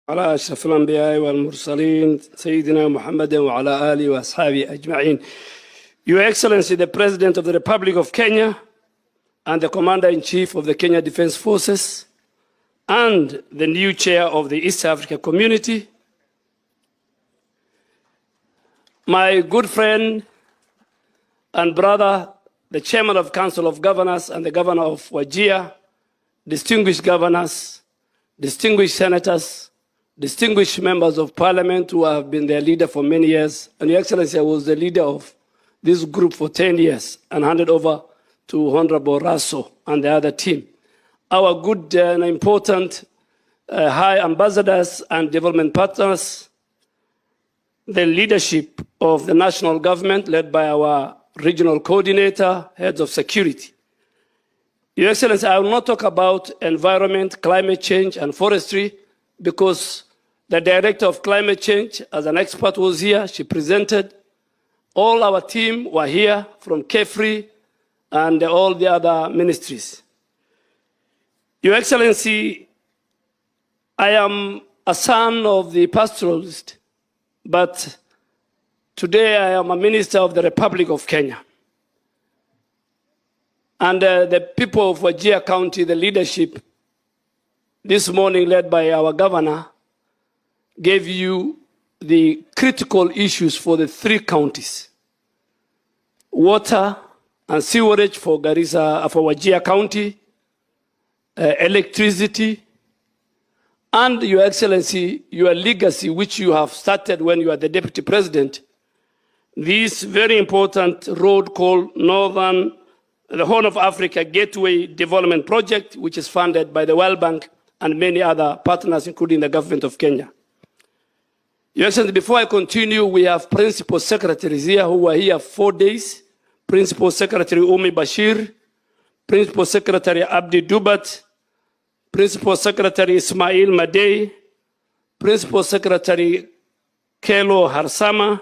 على أشرف الأنبياء والمرسلين سيدنا محمد وعلى آله وأصحابه أجمعين. Your Excellency, the President of the Republic of Kenya and the Commander-in-Chief of the Kenya Defense Forces and the new Chair of the East Africa Community, my good friend and brother, the Chairman of Council of Governors and the Governor of Wajir, distinguished governors, distinguished senators, distinguished members of parliament who have been their leader for many years. And Your Excellency, I was the leader of this group for 10 years and handed over to Honorable Raso and the other team. Our good and important high ambassadors and development partners, the leadership of the national government led by our regional coordinator, heads of security. Your Excellency, I will not talk about environment, climate change, and forestry because the Director of Climate Change, as an expert, was here. She presented. All our team were here from KEFRI and all the other ministries. Your Excellency, I am a son of the pastoralist, but today I am a minister of the Republic of Kenya. And the people of Wajir County, the leadership, this morning led by our governor, gave you the critical issues for the 3 counties. Water and sewerage for Garissa, for Wajir County, electricity, and Your Excellency, your legacy, which you have started when you are the Deputy President, this very important road called the Horn of Africa Gateway Development Project, which is funded by the World Bank and many other partners, including the government of Kenya. Your Excellency, before I continue, we have Principal Secretaries here who were here 4 days. Principal Secretary Umi Bashir, Principal Secretary Abdi Dubat, Principal Secretary Ismail Madey, Principal Secretary Kelo Harsama,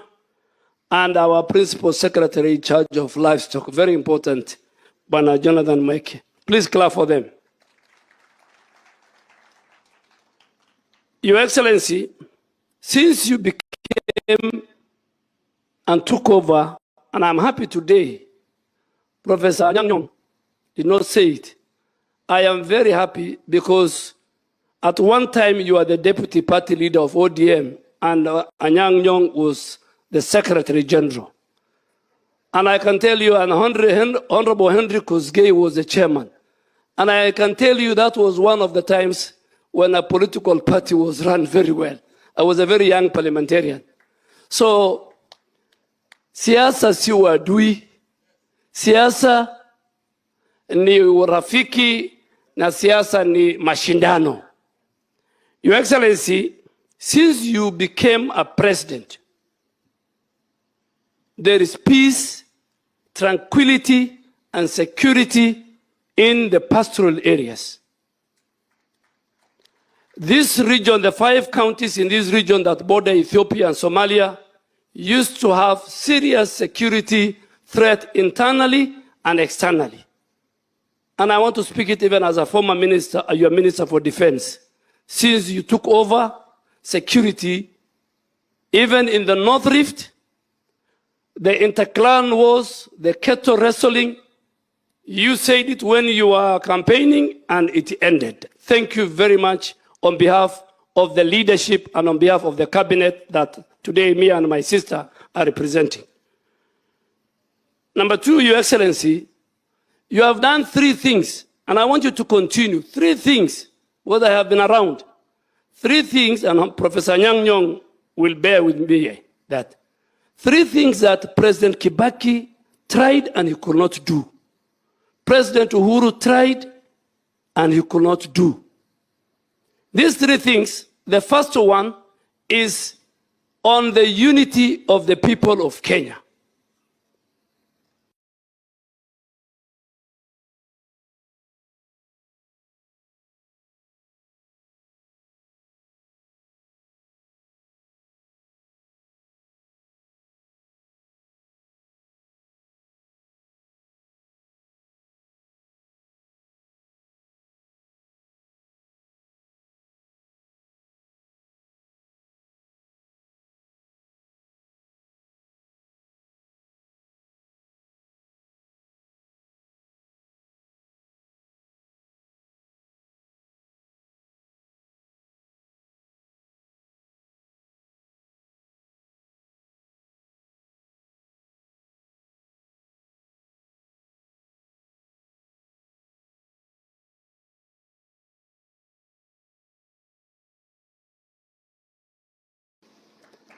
and our Principal Secretary in charge of livestock. Very important, Bana Jonathan Mike. Please clap for them. Your Excellency, since you became and took over, and I'm happy today, Professor Anyang did not say it. I am very happy because at one time you are the deputy party leader of ODM and Anyang Nyong was the Secretary General. And I can tell you, and Honorable Henry Kosgei was the chairman. And I can tell you that was one of the times when a political party was run very well. I was a very young parliamentarian. So, siasa si uadui, siasa ni urafiki, na siasa ni mashindano. Your Excellency, since you became a president, there is peace, tranquility, and security in the pastoral areas. This region, the 5 counties in this region that border Ethiopia and Somalia, used to have serious security threat internally and externally. And I want to speak it even as a former minister, your Minister for Defense. Since you took over security, even in the North Rift, the interclan wars, the cattle wrestling, you said it when you were campaigning and it ended. Thank you very much on behalf of the leadership and on behalf of the cabinet that today me and my sister are representing. Number 2, Your Excellency, you have done 3 things, and I want you to continue. 3 things, what I have been around. 3 things, and Professor Nyang Nyong will bear with me that. 3 things that President Kibaki tried and he could not do. President Uhuru tried and he could not do. These 3 things, the first one is on the unity of the people of Kenya.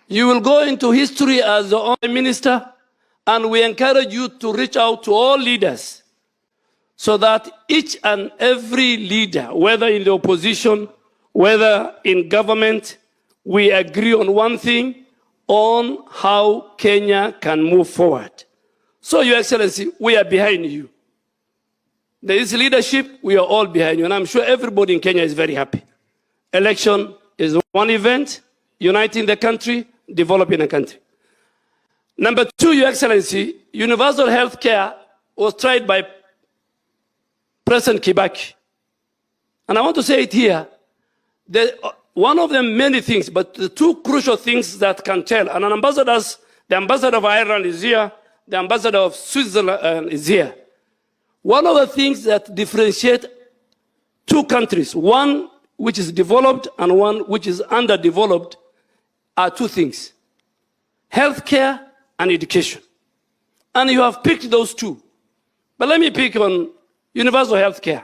You will go into history as the only minister, and we encourage you to reach out to all leaders so that each and every leader, whether in the opposition, whether in government, we agree on one thing, on how Kenya can move forward. So, Your Excellency, we are behind you. There is leadership, we are all behind you, and I'm sure everybody in Kenya is very happy. Election is one event, uniting the country, developing the country. Number two, Your Excellency, universal health care was tried by President Kibaki. And I want to say it here, one of the many things, but the two crucial things that can tell, and the ambassador of Ireland is here, the ambassador of Switzerland is here. One of the things that differentiate two countries, one which is developed and one which is underdeveloped, are two things: healthcare and education. And you have picked those two. But let me pick on universal healthcare.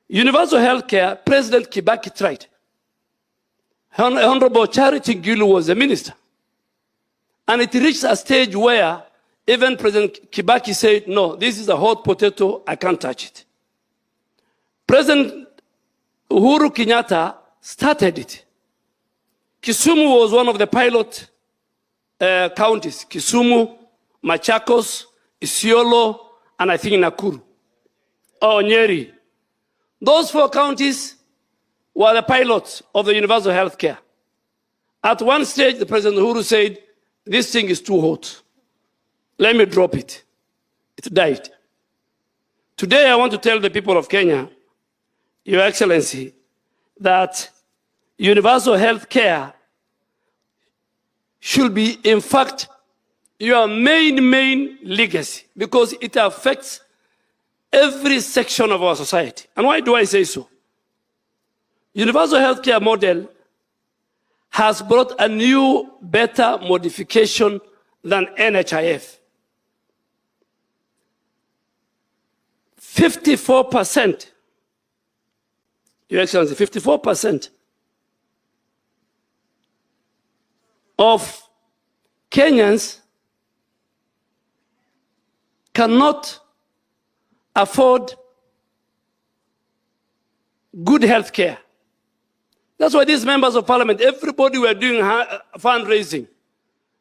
Universal healthcare, President Kibaki tried. Honorable Charity Gilu was the minister. And it reached a stage where even President Kibaki said, no, this is a hot potato, I can't touch it. President Uhuru Kenyatta started it. Kisumu was one of the pilot counties. Kisumu, Machakos, Isiolo, and I think Nakuru. Or Nyeri. Those four counties were the pilots of the universal health care. At one stage, the President Uhuru said, this thing is too hot. Let me drop it. It died. Today, I want to tell the people of Kenya, Your Excellency, that universal health care should be, in fact, your main legacy, because it affects every section of our society. And why do I say so? Universal healthcare model has brought a new, better modification than NHIF. 54%, Your Excellency, 54% of Kenyans cannot afford good health care. That's why these members of parliament, everybody were doing fundraising.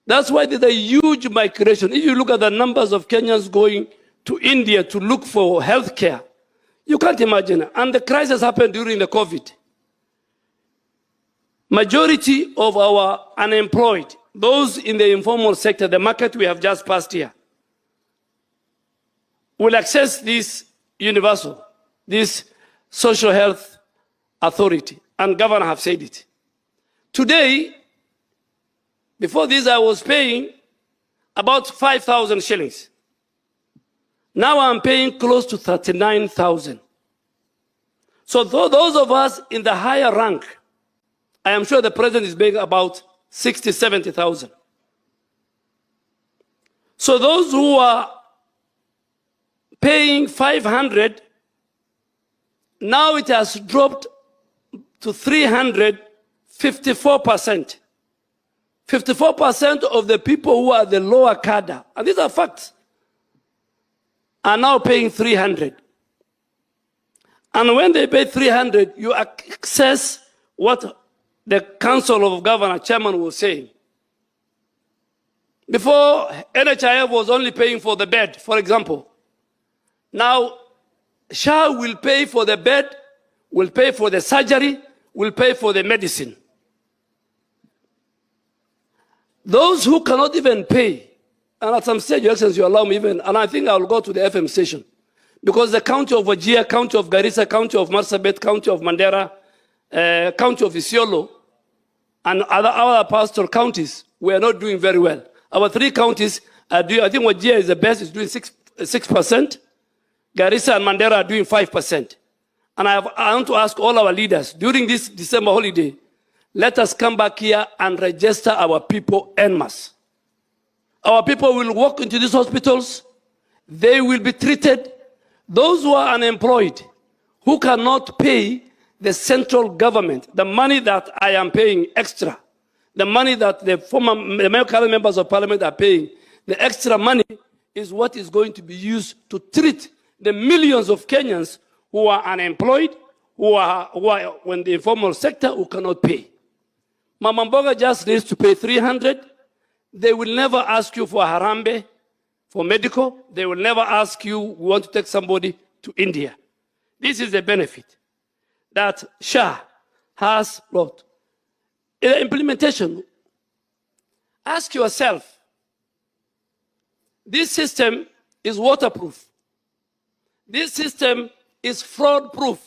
That's why there's a huge migration. If you look at the numbers of Kenyans going to India to look for health care, you can't imagine. And the crisis happened during the COVID. Majority of our unemployed, those in the informal sector, the market we have just passed here, will access this universal, this social health authority. And governor have said it. Today, before this, I was paying about 5,000 shillings. Now I'm paying close to 39,000. So those of us in the higher rank, I am sure the president is paying about 60, 70,000. So those who are paying 500, now it has dropped to 300, 54%. 54% of the people who are the lower cadre, and these are facts, are now paying 300. And when they pay 300, you access what the Council of Governors chairman was saying. Before, NHIF was only paying for the bed, for example. Now, SHA will pay for the bed, will pay for the surgery, will pay for the medicine. Those who cannot even pay, and at some stage, Your Excellency, you allow me even, and I think I'll go to the FM station, because the county of Wajir, county of Garissa, county of Marsabit, county of Mandera, county of Isiolo, and other pastoral counties were not doing very well. Our three counties are doing, I think Wajir is the best, is doing 6%. Garissa and Mandera are doing 5%. And I want to ask all our leaders, during this December holiday, let us come back here and register our people en masse. Our people will walk into these hospitals. They will be treated. Those who are unemployed, who cannot pay the central government, the money that I am paying extra, The money that the current members of parliament are paying, the extra money is what is going to be used to treat the millions of Kenyans who are unemployed, who are in the informal sector, who cannot pay. Mama Mboga just needs to pay 300. They will never ask you for Harambe, for medical. They will never ask you, we want to take somebody to India. This is the benefit that Shah has brought. In the implementation, ask yourself, this system is waterproof. This system is fraud-proof.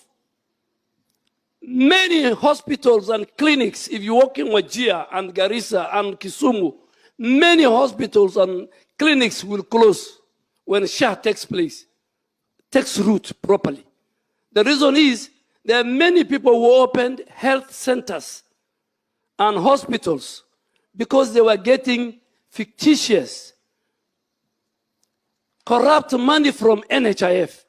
Many hospitals and clinics, if you walk in Wajir and Garissa and Kisumu, many hospitals and clinics will close when Shah takes root properly. The reason is there are many people who opened health centers and hospitals because they were getting fictitious, corrupt money from NHIF.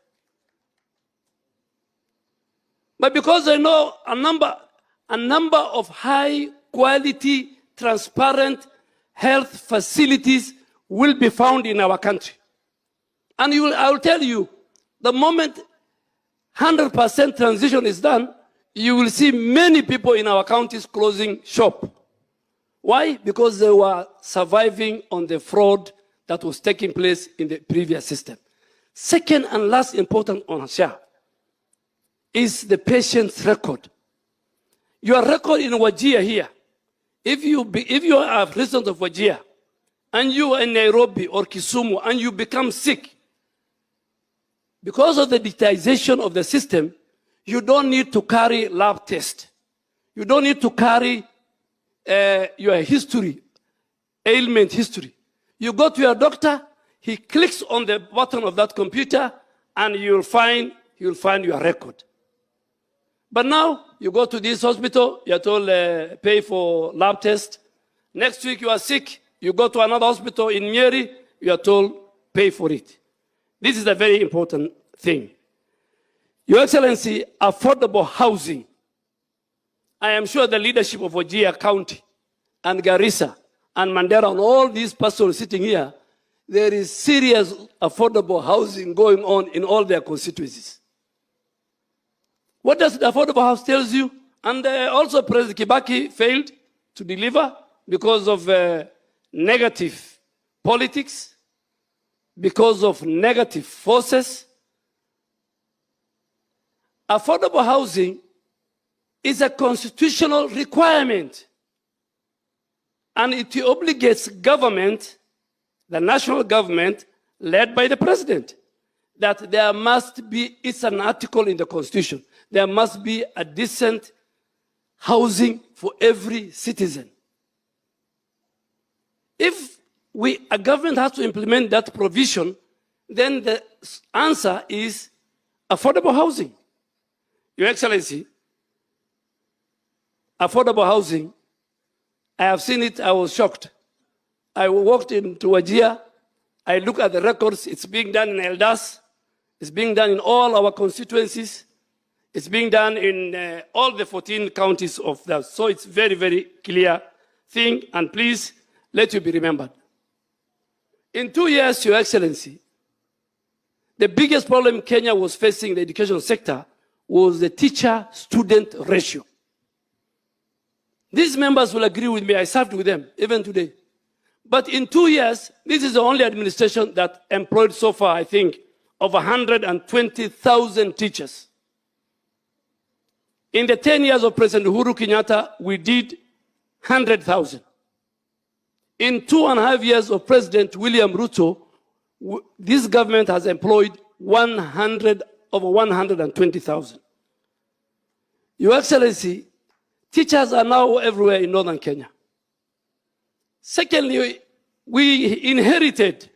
But because I know a number of high quality, transparent health facilities will be found in our country. And I will tell you, the moment 100% transition is done, you will see many people in our counties closing shop. Why? Because they were surviving on the fraud that was taking place in the previous system. Second and last important on Shah is the patient's record. Your record in Wajir here, if you are a resident of Wajir and you are in Nairobi or Kisumu and you become sick, because of the digitization of the system, you don't need to carry lab test. You don't need to carry your history, ailment history. You go to your doctor, he clicks on the button of that computer, and you'll find your record. But now, you go to this hospital, you're told pay for lab test. Next week you are sick, you go to another hospital in Nyeri, you are told pay for it. This is a very important thing. Your Excellency, affordable housing. I am sure the leadership of Wajir County and Garissa and Mandera and all these pastors sitting here, there is serious affordable housing going on in all their constituencies. What does the affordable house tell you? And also President Kibaki failed to deliver because of negative politics, because of negative forces. Affordable housing is a constitutional requirement, and it obligates government, the national government, led by the president, that there must be, it's an article in the Constitution, there must be a decent housing for every citizen. If a government has to implement that provision, then the answer is affordable housing. Your Excellency, affordable housing, I have seen it, I was shocked. I walked into Wajir, I look at the records, it's being done in Eldas, it's being done in all our constituencies, it's being done in all the 14 counties of that. So it's very, very clear thing, and please let you be remembered. In 2 years, Your Excellency, the biggest problem Kenya was facing in the education sector was the teacher-student ratio. These members will agree with me, I served with them, even today. But in 2 years, this is the only administration that employed so far, I think, over 120,000 teachers. In the 10 years of President Uhuru Kenyatta, we did 100,000. In 2.5 years of President William Ruto, this government has employed over 120,000. Your Excellency, teachers are now everywhere in northern Kenya. Secondly, we inherited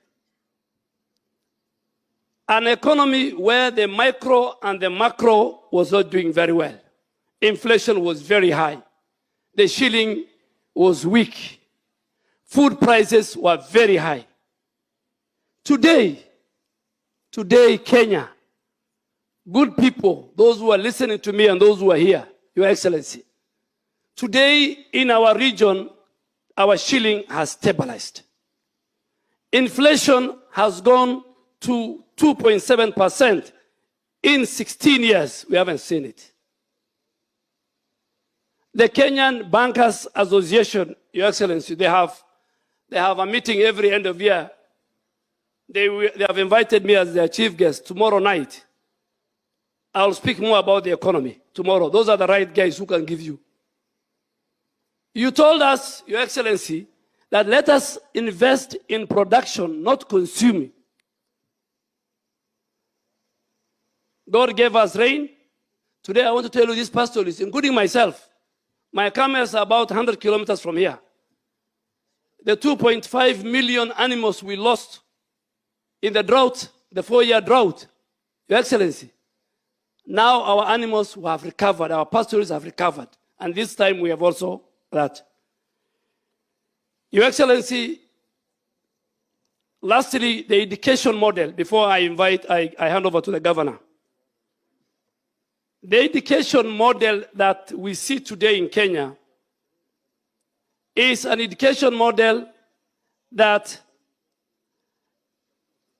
an economy where the micro and the macro was not doing very well. Inflation was very high. The shilling was weak. Food prices were very high. Today, Kenya, good people, those who are listening to me and those who are here, Your Excellency, today in our region, our shilling has stabilized. Inflation has gone to 2.7%. In 16 years, we haven't seen it. The Kenyan Bankers Association, Your Excellency, they have a meeting every end of year. They have invited me as their chief guest tomorrow night. I'll speak more about the economy tomorrow. Those are the right guys who can give you. You told us, Your Excellency, that let us invest in production, not consuming. God gave us rain. Today I want to tell you these pastoralists, including myself. My camels are about 100 kilometers from here. The 2.5 million animals we lost in the drought, the 4-year drought, Your Excellency, now our animals have recovered, our pastoralists have recovered. And this time we have also that. Your Excellency, lastly, the education model, before I hand over to the governor. The education model that we see today in Kenya is an education model that,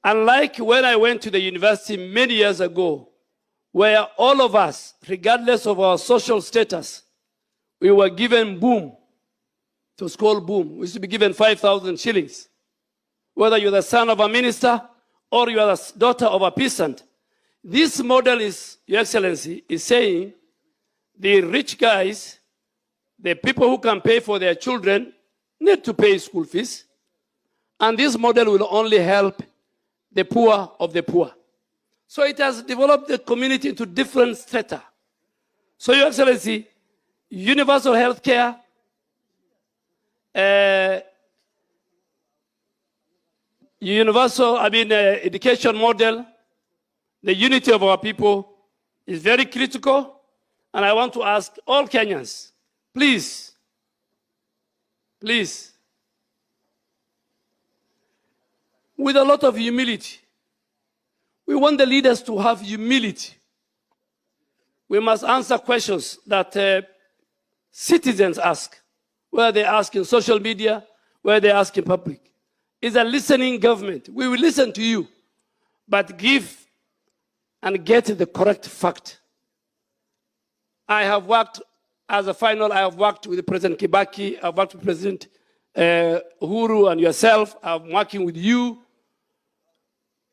unlike when I went to the university many years ago, where all of us, regardless of our social status, we were given boom, to school boom. We used to be given 5,000 shillings. Whether you're the son of a minister or you are the daughter of a peasant. This model is, Your Excellency, is saying the rich guys, the people who can pay for their children, need to pay school fees. And this model will only help the poor of the poor. So it has developed the community into different strata. So, Your Excellency, universal health care, education model, the unity of our people is very critical. And I want to ask all Kenyans, please, with a lot of humility, we want the leaders to have humility. We must answer questions that citizens ask, whether they ask in social media, whether they ask in public. It's a listening government. We will listen to you, but give and get the correct fact. I have worked, as a final, I have worked with President Kibaki, I've worked with President Uhuru and yourself, I'm working with you.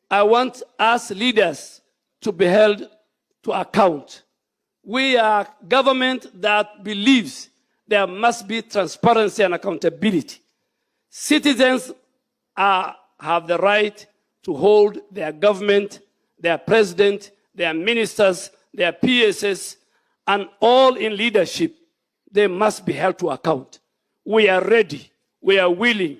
I want us leaders to be held to account. We are government that believes there must be transparency and accountability. Citizens have the right to hold their government, their president, their ministers, their PSS, and all in leadership. They must be held to account. We are ready, we are willing,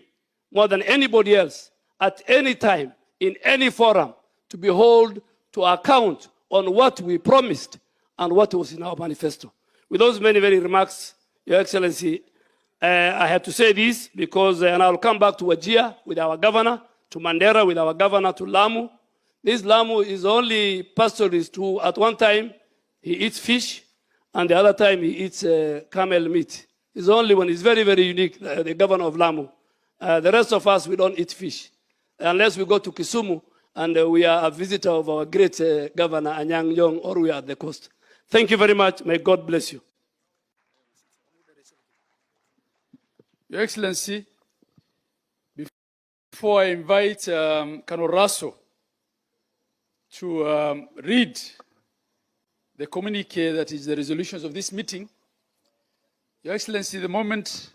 more than anybody else, at any time, in any forum, to be held to account on what we promised and what was in our manifesto. With those many remarks, Your Excellency, I had to say this because, and I'll come back to Wajir with our governor, to Mandera with our governor, to Lamu. This Lamu is only pastoralist who, at one time, he eats fish, and the other time he eats camel meat. It's only one. It's very unique, the governor of Lamu. The rest of us, we don't eat fish, unless we go to Kisumu, and we are a visitor of our great governor, Anyang' Nyong'o, or we are at the coast. Thank you very much. May God bless you. Your Excellency, before I invite Colonel Raso to read the communique that is the resolutions of this meeting, Your Excellency, the moment